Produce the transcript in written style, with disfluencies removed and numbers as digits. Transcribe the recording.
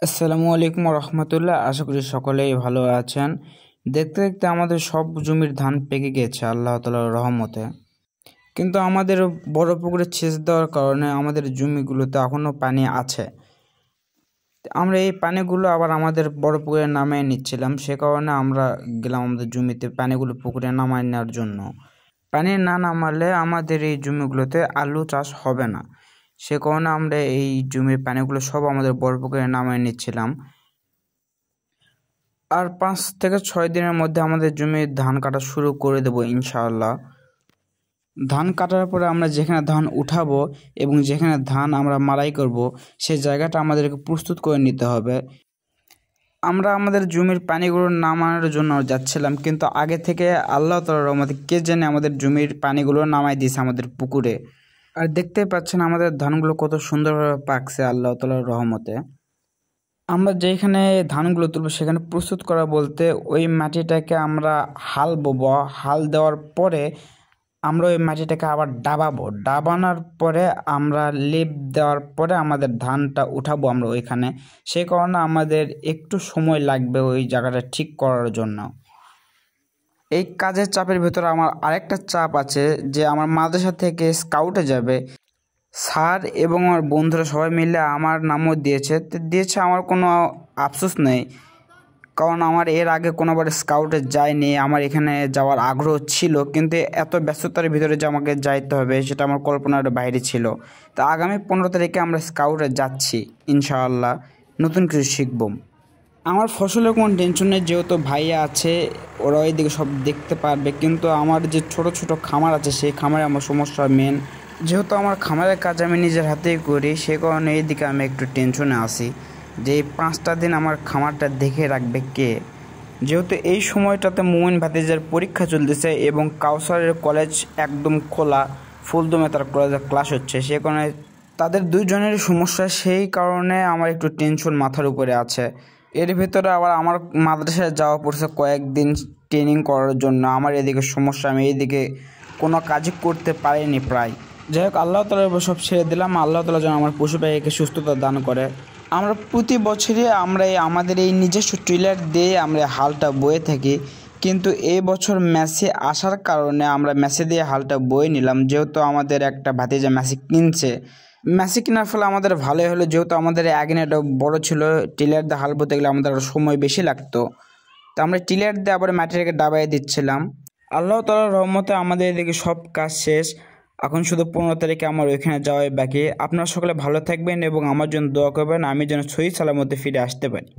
আসসালামু আলাইকুম রহমতুল্লাহ। আশা করি সকলেই ভালো আছেন। দেখতে দেখতে আমাদের সব জমির ধান পেকে গেছে আল্লাহ তাআলার রহমতে। কিন্তু আমাদের বড় পুকুরে সেচ দেওয়ার কারণে আমাদের জমিগুলোতে এখনও পানি আছে। আমরা এই পানিগুলো আবার আমাদের বড় পুকুরে নামিয়ে নিচ্ছিলাম, সে কারণে আমরা গেলাম আমাদের জমিতে পানিগুলো পুকুরে নামায় নেওয়ার জন্য। পানি না নামালে আমাদের এই জমিগুলোতে আলু চাষ হবে না, সে কারণে আমরা এই জমির পানিগুলো সব আমাদের বড় পুকুরে নামিয়ে নিচ্ছিলাম। আর 5 থেকে 6 দিনের মধ্যে আমাদের জমির ধান কাটা শুরু করে দেবো ইনশাআল্লাহ। ধান কাটার পরে আমরা যেখানে ধান উঠাবো এবং যেখানে ধান আমরা মাড়াই করব, সেই জায়গাটা আমাদেরকে প্রস্তুত করে নিতে হবে। আমরা আমাদের জমির পানিগুলো নামানোর জন্য যাচ্ছিলাম, কিন্তু আগে থেকে আল্লাহ তাআলার রহমতে কে জানে আমাদের জমির পানিগুলো নামাই দিয়েছে আমাদের পুকুরে। আর দেখতেই পাচ্ছেন আমাদের ধানগুলো কত সুন্দরভাবে পাকছে আল্লাহ তাআলার রহমতে। আমরা যেখানে ধানগুলো তুলব সেখানে প্রস্তুত করা বলতে ওই মাটিটাকে আমরা হাল বব, হাল দেওয়ার পরে আমরা ওই মাটিটাকে আবার ডাবাবো, ডাবানোর পরে আমরা লেপ দেওয়ার পরে আমাদের ধানটা উঠাবো আমরা ওইখানে। সেই কারণে আমাদের একটু সময় লাগবে ওই জায়গাটা ঠিক করার জন্য। এই কাজের চাপের ভেতরে আমার আরেকটা চাপ আছে যে আমার মাদ্রাসা থেকে স্কাউটে যাবে। স্যার এবং আমার বন্ধুরা সবাই মিলে আমার নামও দিয়েছে। আমার কোনো আফসোস নেই, কারণ আমার এর আগে কোনোবার স্কাউটে যায়নি। আমার এখানে যাওয়ার আগ্রহ ছিল, কিন্তু এত ব্যস্ততার ভিতরে যে আমাকে যাইতে হবে সেটা আমার কল্পনার বাইরে ছিল। তো আগামী 15 তারিখে আমরা স্কাউটে যাচ্ছি ইনশাআল্লাহ, নতুন কিছু শিখব। আমার ফসলের কোনো টেনশন নেই, যেহেতু ভাইয়া আছে, ওরা ওইদিকে সব দেখতে পারবে। কিন্তু আমার যে ছোট ছোট খামার আছে সেই খামারে আমার সমস্যা মেন। যেহেতু আমার খামারের কাজ আমি নিজের হাতেই করি, সে কারণে এইদিকে আমি একটু টেনশনে আছি যে এই 5টা দিন আমার খামারটা দেখে রাখবে কে। যেহেতু এই সময়টাতে মুমিন ভাতিজার পরীক্ষা চলতেছে এবং কাউসারের কলেজ একদম খোলা, ফুলদমে তার কলেজে ক্লাস হচ্ছে, সে কারণে তাদের দুইজনেরই সমস্যা। সেই কারণে আমার একটু টেনশন মাথার উপরে আছে। এর ভিতরে আবার আমার মাদ্রাসায় যাওয়া পড়ছে কয়েকদিন ট্রেনিং করার জন্য। আমার এদিকে সমস্যা, আমি এইদিকে কোনো কাজই করতে পারিনি প্রায়। যাই হোক, আল্লাহ তাআলার উপর সব ছেড়ে দিলাম। আল্লাহ তাআলা যেন আমার পশু পাখিকে সুস্থতা দান করে। আমরা প্রতি বছরই আমরা আমাদের এই নিজস্ব ট্রিলার দিয়ে আমরা হালটা বয়ে থাকি, কিন্তু এই বছর ম্যাচে আসার কারণে আমরা ম্যাচে দিয়ে হালটা বয়ে নিলাম। যেহেতু আমাদের একটা ভাতিজা ম্যাচে কিনছে, ম্যাচে কেনার ফলে আমাদের ভালোই হলো। যেহেতু আমাদের অ্যাগনেটা বড় ছিল, টিলার দিয়ে হাল বইতে গেলে আমাদের সময় বেশি লাগতো, তো আমরা টিলার দিয়ে আবার মাটিটাকে ডাবাই দিচ্ছিলাম। আল্লাহ তাআলার রহমতে আমাদের এদিকে সব কাজ শেষ। এখন শুধু 15 তারিখে আমার ওইখানে যাওয়াই বাকি। আপনারা সকলে ভালো থাকবেন এবং আমার জন্য দোয়া করবেন, আমি যেন সহি সালামতে ফিরে আসতে পারি।